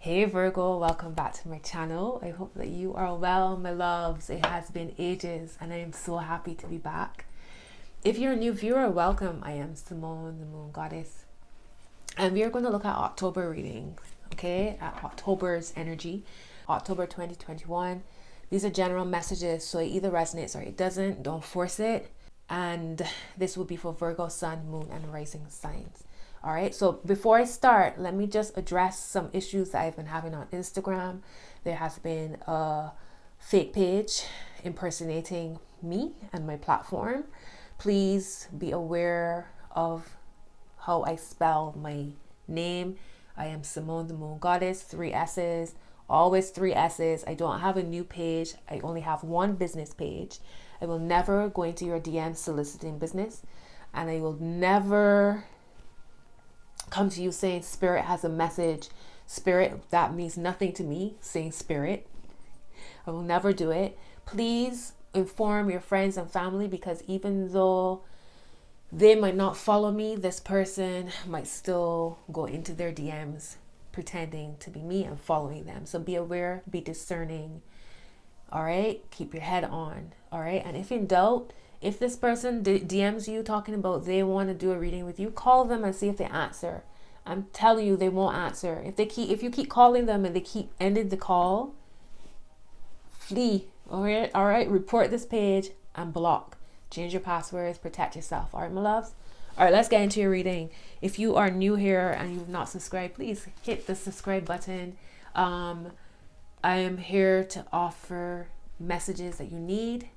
Hey Virgo, welcome back to my channel. I hope that you are well, my loves. It has been ages and I am so happy to be back. If you're a new viewer, welcome. I am Simone, the Moon Goddess. And we are going to look at October readings, okay? At October's energy, October 2021. These are general messages, so it either resonates or it doesn't. Don't force it. And this will be for Virgo, Sun, Moon, and Rising signs. All right, so before I start, let me just address some issues that I've been having on Instagram. There has been a fake page impersonating me and my platform. Please be aware of how I spell my name. I am Simone the Moon Goddess, 3 S's, always 3 S's. I don't have a new page. I only have one business page. I will never go into your DM soliciting business, and I will never come to you saying spirit has a message. Spirit, that means nothing to me, saying spirit. I will never do it. Please inform your friends and family, because even though they might not follow me, this person might still go into their DMs pretending to be me and following them. So be aware, be discerning. All right, keep your head on. All right, and if in doubt, if this person DMs you talking about they want to do a reading with you, call them and see if they answer. I'm telling you, they won't answer. If you keep calling them and they keep ending the call, flee. All right, report this page and block. Change your passwords, protect yourself. All right, my loves. All right, let's get into your reading. If you are new here and you've not subscribed, please hit the subscribe button. I am here to offer messages that you need.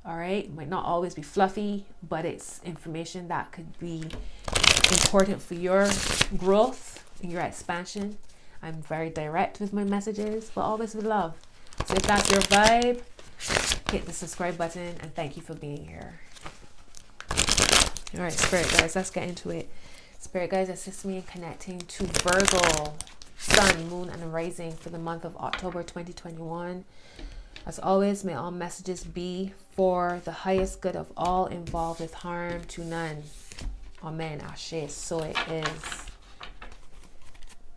All right, it might not always be fluffy, but it's information that could be important for your growth and your expansion. I'm very direct with my messages, but always with love. So if that's your vibe, hit the subscribe button, and thank you for being here. All right, Spirit guys, let's get into it. Spirit guys, assist me in connecting to Virgo, Sun, Moon, and Rising for the month of October 2021. As always, may all messages be for the highest good of all involved, with harm to none. Amen. Ashe. So it is.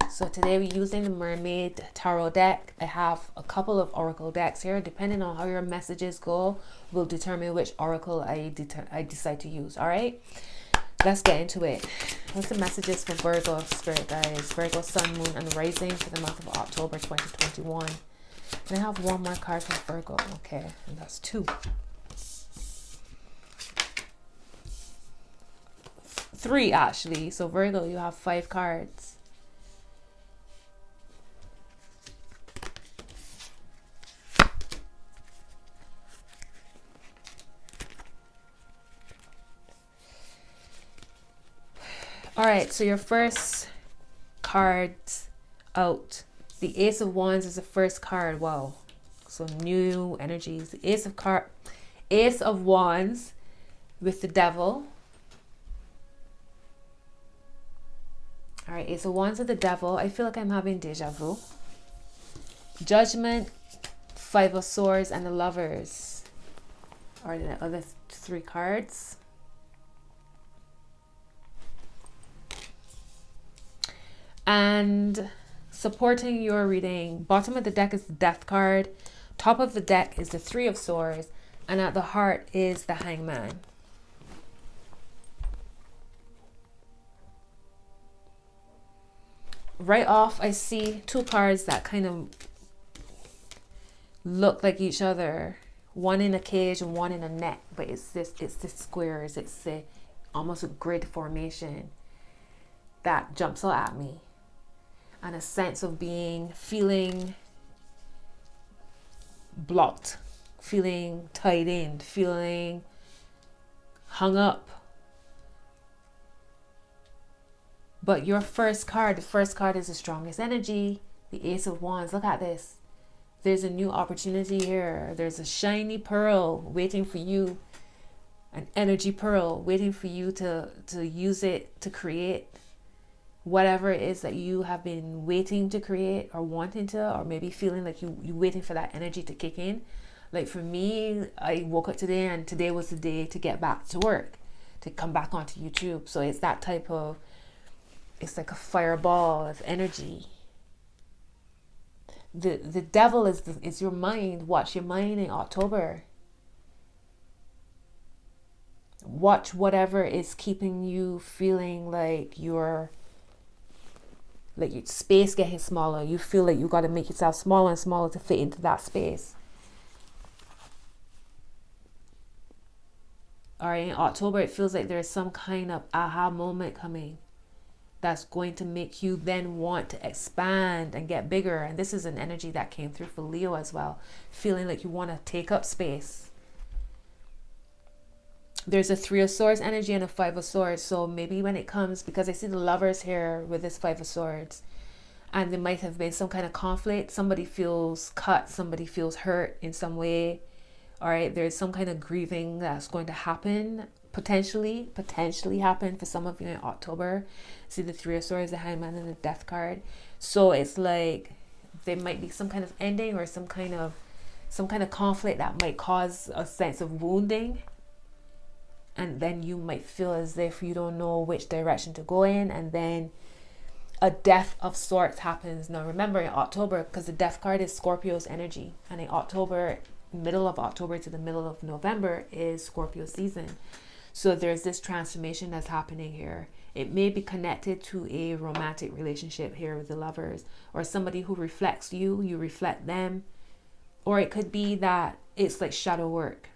So today we're using the Mermaid Tarot deck. I have a couple of Oracle decks here. Depending on how your messages go, will determine which Oracle I decide to use. All right. Let's get into it. What's the messages for Virgo, Spirit guys? Virgo, Sun, Moon, and Rising for the month of October 2021. And I have one more card for Virgo. Okay, and that's 2. 3 actually. So Virgo, you have 5 cards. All right, so your first cards out. The Ace of Wands is the first card. Wow. So new energies. The Ace of Wands with the Devil. All right, Ace of Wands with the Devil. I feel like I'm having deja vu. Judgment, 5 of Swords, and the Lovers are the other 3 cards. And supporting your reading, bottom of the deck is the Death card, top of the deck is the 3 of Swords, and at the heart is the Hangman. Right off, I see 2 cards that kind of look like each other, one in a cage and one in a net, but it's the squares. It's the almost a grid formation that jumps out at me. And a sense of feeling blocked, feeling tied in, feeling hung up. But your first card, the first card is the strongest energy, the Ace of Wands. Look at this. There's a new opportunity here. There's a shiny pearl waiting for you, an energy pearl waiting for you to use it to create whatever it is that you have been waiting to create or wanting to, or maybe feeling like you waiting for that energy to kick in. Like for me, I woke up today and today was the day to get back to work, to come back onto YouTube. So it's that type of, it's like a fireball of energy. The devil is your mind. Watch your mind in October. Watch whatever is keeping you feeling like your space getting smaller. You feel like you got to make yourself smaller and smaller to fit into that space. All right, in October, it feels like there's some kind of aha moment coming that's going to make you then want to expand and get bigger. And this is an energy that came through for Leo as well, feeling like you want to take up space. There's a 3 of Swords energy and a 5 of Swords. So maybe when it comes, because I see the Lovers here with this 5 of Swords, and there might have been some kind of conflict. Somebody feels cut, somebody feels hurt in some way. All right, there's some kind of grieving that's going to happen, potentially happen for some of you in October. See the 3 of Swords, the Hangman, and the Death card. So it's like there might be some kind of ending or some kind of conflict that might cause a sense of wounding. And then you might feel as if you don't know which direction to go in, and then a death of sorts happens. Now remember, in October, because the Death card is Scorpio's energy, and in October, middle of October to the middle of November is Scorpio season. So there's this transformation that's happening here. It may be connected to a romantic relationship here with the Lovers, or somebody who reflects you, you reflect them, or it could be that it's like shadow work.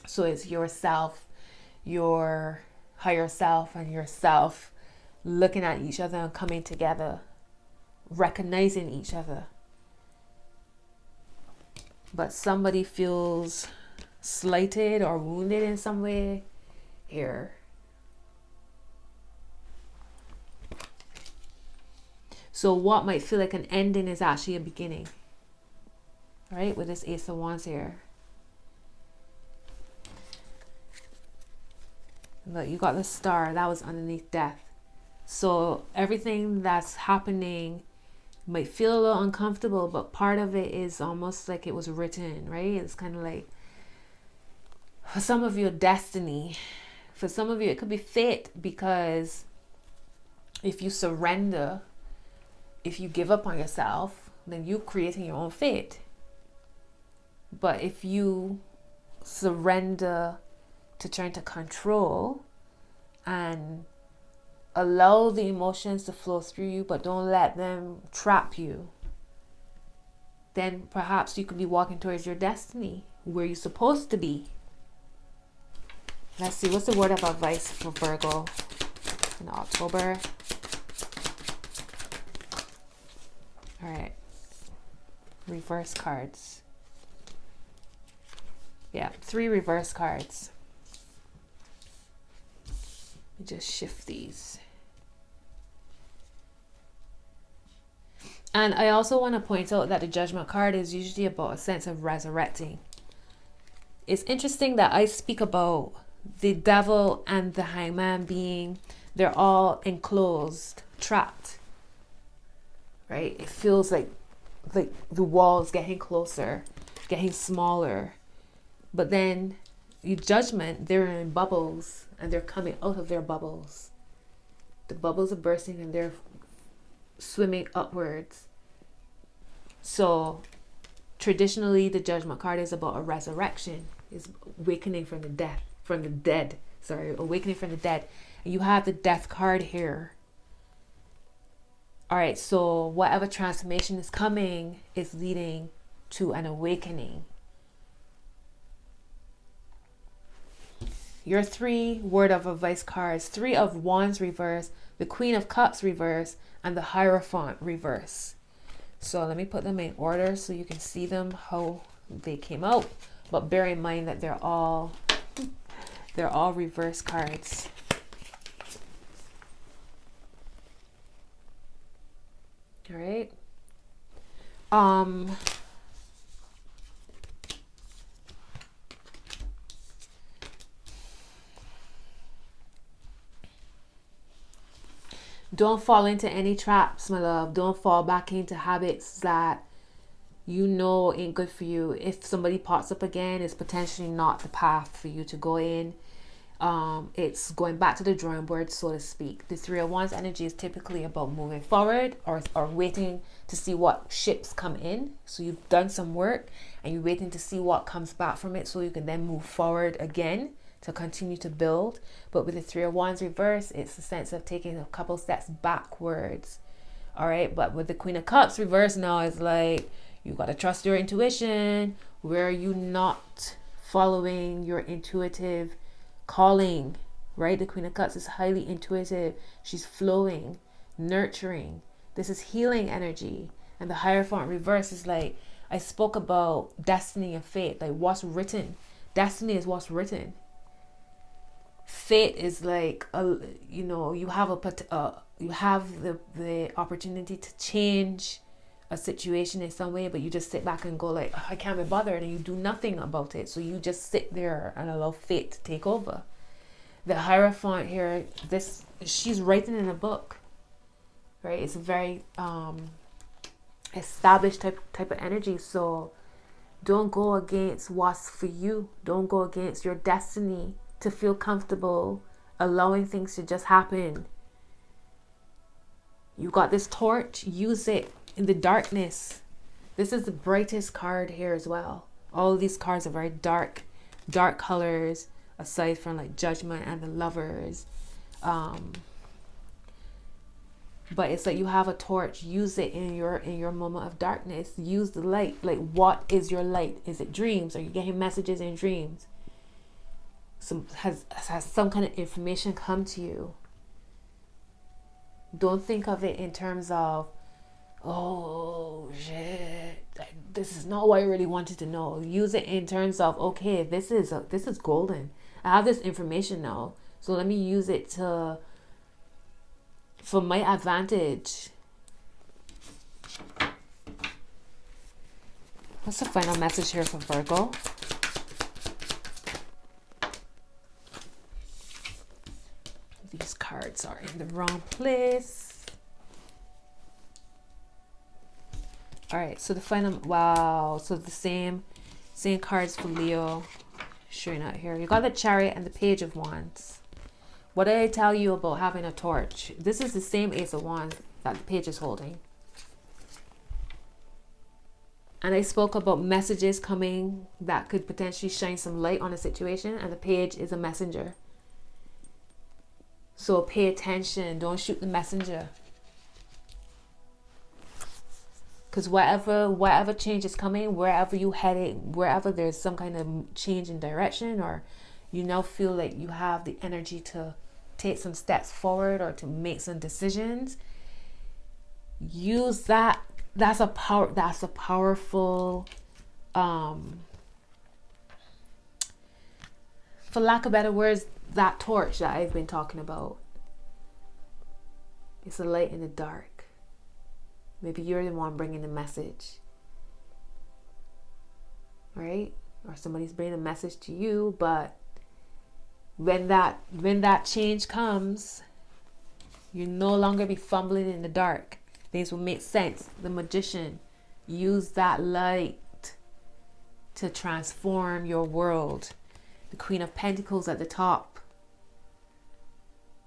So it's yourself, your higher self, and yourself looking at each other and coming together, recognizing each other. But somebody feels slighted or wounded in some way here. So what might feel like an ending is actually a beginning. Right? With this Ace of Wands here. Look, you got the Star. That was underneath Death. So everything that's happening might feel a little uncomfortable, but part of it is almost like it was written, right? It's kind of like, for some of you, destiny. For some of you, it could be fate, because if you surrender, if you give up on yourself, then you're creating your own fate. But if you surrender to trying to control and allow the emotions to flow through you, but don't let them trap you, then perhaps you could be walking towards your destiny, where you're supposed to be. Let's see, what's the word of advice for Virgo in October? All right, reverse cards. Yeah, 3 reverse cards. Let me just shift these. And I also want to point out that the Judgment card is usually about a sense of resurrecting. It's interesting that I speak about the Devil and the Hangman being, they're all enclosed, trapped, right? It feels like the walls getting closer, getting smaller. But then your Judgment, they're in bubbles and they're coming out of their bubbles. The bubbles are bursting and they're swimming upwards. So traditionally, the Judgment card is about a resurrection, is awakening from the dead. Awakening from the dead. And you have the Death card here. All right, so whatever transformation is coming is leading to an awakening. Your 3 word of advice cards: 3 of Wands reverse, the Queen of Cups reverse, and the Hierophant reverse. So let me put them in order so you can see them, how they came out. But bear in mind that they're all reverse cards. All right. Don't fall into any traps, my love. Don't fall back into habits that you know ain't good for you. If somebody pops up again, it's potentially not the path for you to go in. It's going back to the drawing board, so to speak. The Three of Wands energy is typically about moving forward, or waiting to see what ships come in. So you've done some work and you're waiting to see what comes back from it, so you can then move forward again to continue to build. But with the Three of Wands reverse, it's a sense of taking a couple steps backwards. All right, but with the Queen of Cups reverse now, it's like you got to trust your intuition. Where are you not following your intuitive calling, right? The Queen of Cups is highly intuitive. She's flowing, nurturing. This is healing energy. And the Hierophant reverse is like, I spoke about destiny and fate, like what's written. Destiny is what's written. Fate is like, you have the opportunity to change a situation in some way, but you just sit back and go like, oh, I can't be bothered, and you do nothing about it. So you just sit there and allow fate to take over. The Hierophant here, she's writing in a book, right? It's a very established type of energy. So don't go against what's for you. Don't go against your destiny to feel comfortable allowing things to just happen. You got this torch, use it in the darkness. This is the brightest card here as well. All of these cards are very dark colors, aside from like Judgment and the Lovers. But it's like you have a torch, use it in your moment of darkness. Use the light. Like, what is your light? Is it dreams? Are you getting messages in dreams? Has some kind of information come to you? Don't think of it in terms of, oh shit, this is not what I really wanted to know. Use it in terms of, okay, this is golden. I have this information now, so let me use it for my advantage. What's the final message here for Virgo? These cards are in the wrong place. All right, so the final, wow, so the same cards for Leo showing out here. You got the Chariot and the Page of Wands. What did I tell you about having a torch? This is the same Ace of Wands that the Page is holding. And I spoke about messages coming that could potentially shine some light on a situation, and the Page is a messenger. So pay attention, don't shoot the messenger. Because whatever change is coming, wherever you headed, wherever there's some kind of change in direction, or you now feel like you have the energy to take some steps forward or to make some decisions, use that. That's a powerful, for lack of better words, that torch that I've been talking about. It's a light in the dark. Maybe you're the one bringing the message, right? Or somebody's bringing a message to you. But when that change comes, you no longer be fumbling in the dark. Things will make sense. The Magician, use that light to transform your world. The Queen of Pentacles at the top.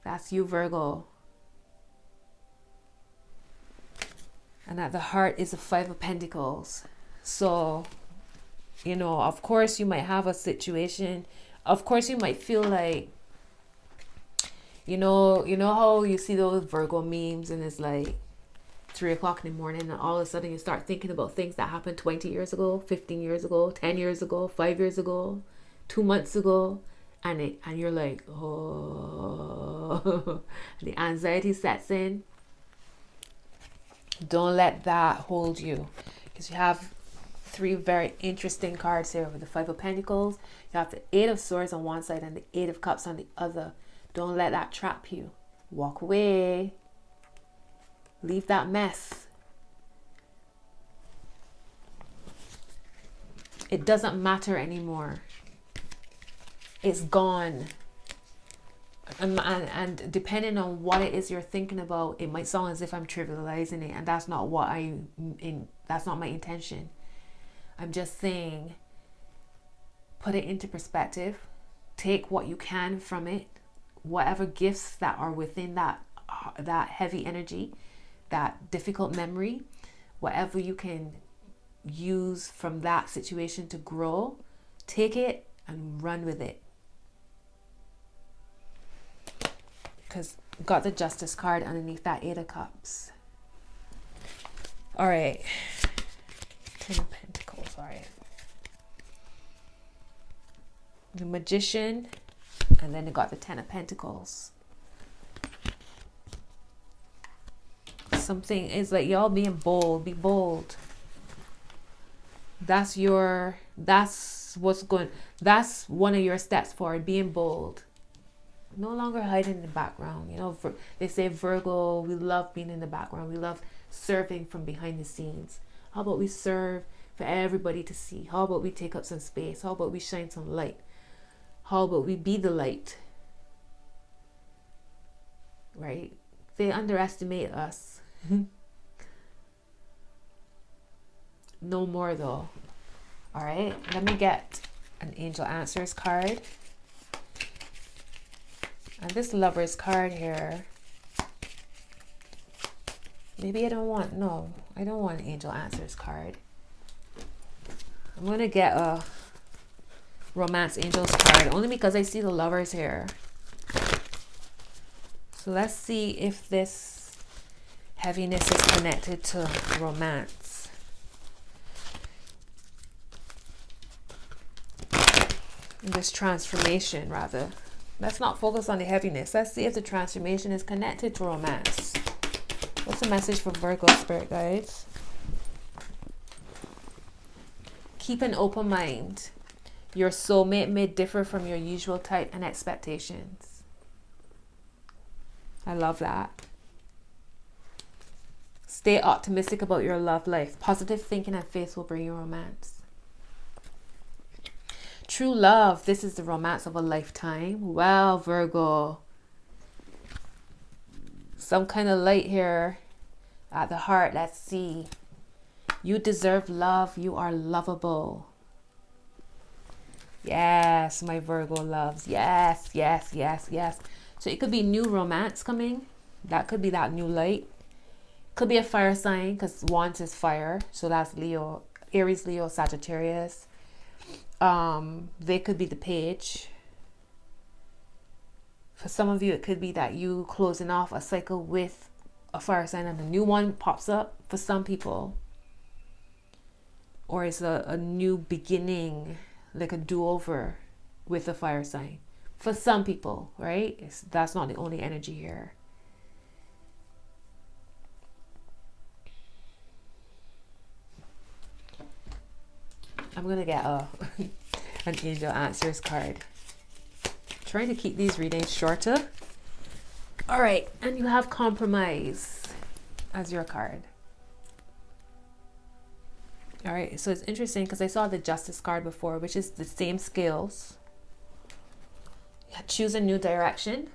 That's you, Virgo. And at the heart is the Five of Pentacles. So, of course you might have a situation. Of course you might feel like, you know how you see those Virgo memes and it's like 3 o'clock in the morning and all of a sudden you start thinking about things that happened 20 years ago, 15 years ago, 10 years ago, 5 years ago, 2 months ago. And you're like, oh, the anxiety sets in. Don't let that hold you, because you have 3 very interesting cards here with the Five of Pentacles. You have the Eight of Swords on one side and the Eight of Cups on the other. Don't let that trap you. Walk away. Leave that mess. It doesn't matter anymore. It's gone. And depending on what it is you're thinking about, it might sound as if I'm trivializing it, and that's not what that's not my intention. I'm just saying, put it into perspective. take what you can from it, whatever gifts that are within that heavy energy, that difficult memory, whatever you can use from that situation to grow, take it and run with it. Because got the Justice card underneath that 8 of Cups. All right, 10 of Pentacles. All right, the Magician, and then it got the 10 of Pentacles. Something is like y'all being bold. Be bold. That's one of your steps forward, being bold. No longer hiding in the background. You know, they say Virgo, we love being in the background. We love serving from behind the scenes. How about we serve for everybody to see? How about we take up some space? How about we shine some light? How about we be the light? Right? They underestimate us. No more though. All right, let me get an Angel Answers card. And this Lover's card here, maybe I don't want an Angel Answers card. I'm going to get a Romance Angels card, only because I see the Lovers here. So let's see if this heaviness is connected to romance. This transformation, rather. Let's not focus on the heaviness. Let's see if the transformation is connected to romance. What's the message for Virgo spirit guides? Keep an open mind. Your soulmate may differ from your usual type and expectations. I love that. Stay optimistic about your love life. Positive thinking and faith will bring you romance. True love, this is the romance of a lifetime. Well, Virgo, some kind of light here at the heart. Let's see. You deserve love. You are lovable. Yes, my Virgo loves. Yes, yes, yes, yes. So it could be new romance coming. That could be that new light. Could be a fire sign, because Wands is fire. So that's Leo, Aries, Leo, Sagittarius. They could be the Page. For some of you, it could be that you closing off a cycle with a fire sign and a new one pops up for some people. Or it's a new beginning, like a do-over with a fire sign. For some people, right? That's not the only energy here. I'm going to get an Angel Answers card. Trying to keep these readings shorter. All right, and you have Compromise as your card. All right, so it's interesting because I saw the Justice card before, which is the same scales. Yeah, choose a new direction.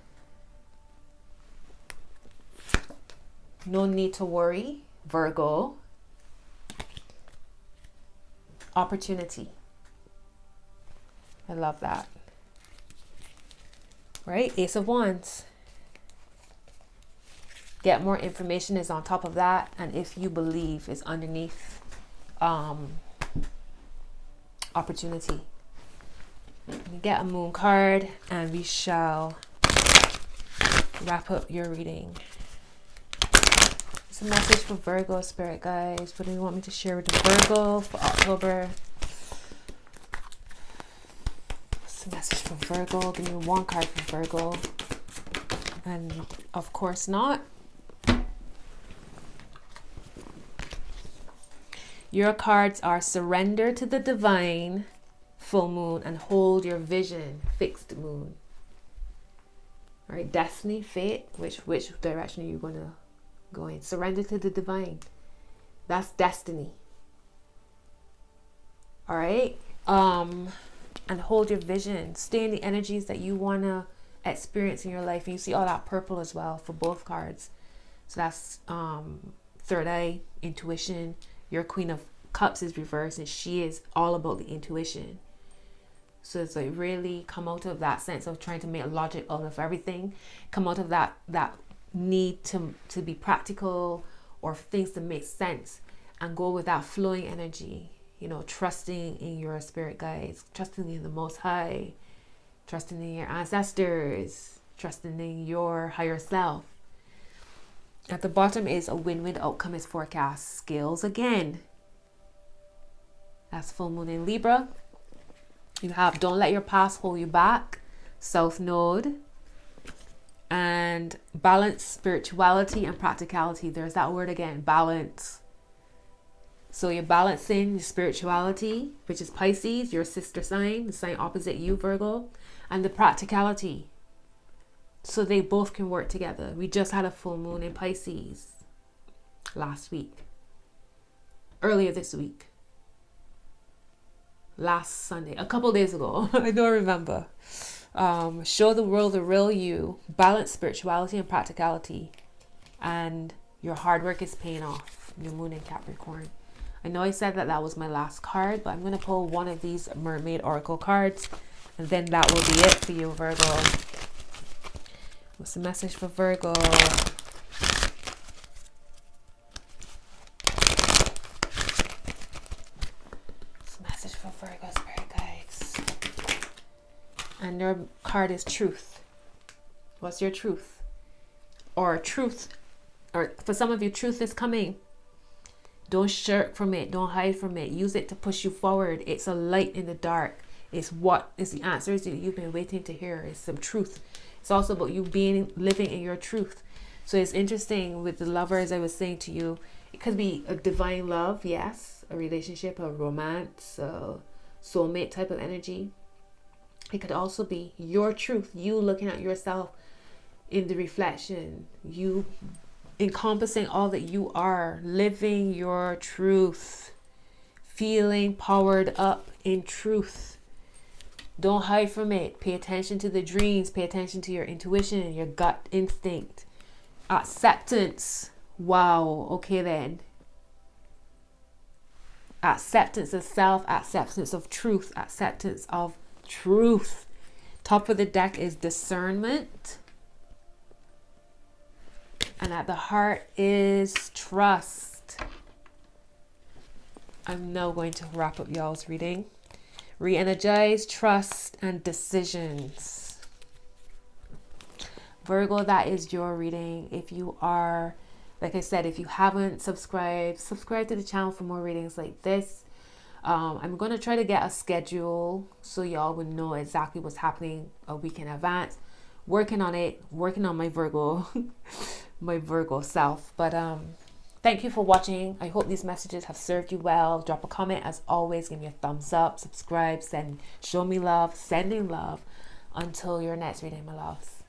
No need to worry, Virgo. Opportunity. I love that. Right? Ace of Wands. Get more information is on top of that. And if you believe is underneath opportunity. Get a Moon card and we shall wrap up your reading. It's a message for Virgo spirit guys. What do you want me to share with the Virgo for October? What's the message for Virgo? Give me one card for Virgo. And of course not. Your cards are surrender to the divine, full moon, and hold your vision, fixed moon. All right, destiny, fate. Which direction are you going to go in? Surrender to the divine. That's destiny. All right. And hold your vision. Stay in the energies that you want to experience in your life. And you see all that purple as well for both cards. So that's third eye, intuition. Your Queen of Cups is reversed, and she is all about the intuition. So it's like really come out of that sense of trying to make logic out of everything, come out of that need to be practical or things to make sense, and go with that flowing energy, you know, trusting in your spirit guides, trusting in the Most High, trusting in your ancestors, trusting in your higher self. At the bottom is a win-win outcome is forecast. Scales again. That's full moon in Libra. You have don't let your past hold you back. South Node. And balance, spirituality, and practicality. There's that word again, balance. So you're balancing your spirituality, which is Pisces, your sister sign, the sign opposite you, Virgo, and the practicality. So they both can work together. We just had a full moon in Pisces last week. Earlier this week. Last Sunday. A couple days ago. I don't remember. Show the world the real you. Balance spirituality and practicality. And your hard work is paying off. Your moon in Capricorn. I know I said that was my last card, but I'm going to pull one of these Mermaid Oracle cards. And then that will be it for you, Virgo. What's the message for Virgo? What's the message for Virgo, spirit guides? And your card is truth. What's your truth? Or truth, or for some of you, truth is coming. Don't shirk from it. Don't hide from it. Use it to push you forward. It's a light in the dark. It's what is the answers that you've been waiting to hear. It's some truth. It's also about you living in your truth. So it's interesting with the lover, as I was saying to you, it could be a divine love, yes, a relationship, a romance, a soulmate type of energy. It could also be your truth, you looking at yourself in the reflection, you encompassing all that you are, living your truth, feeling powered up in truth. Don't hide from it. Pay attention to the dreams. Pay attention to your intuition, your gut instinct. Acceptance. Wow. Okay then. Acceptance of self. Acceptance of truth. Acceptance of truth. Top of the deck is discernment. And at the heart is trust. I'm now going to wrap up y'all's reading. Re-energize, trust, and decisions. Virgo, that is your reading. If you are, like I said, if you haven't subscribed, subscribe to the channel for more readings like this. I'm going to try to get a schedule so y'all would know exactly what's happening a week in advance. Working on it, working on my Virgo, my Virgo self. But thank you for watching. I hope these messages have served you well. Drop a comment as always. Give me a thumbs up, subscribe, show me love, sending love. Until your next reading, my loves.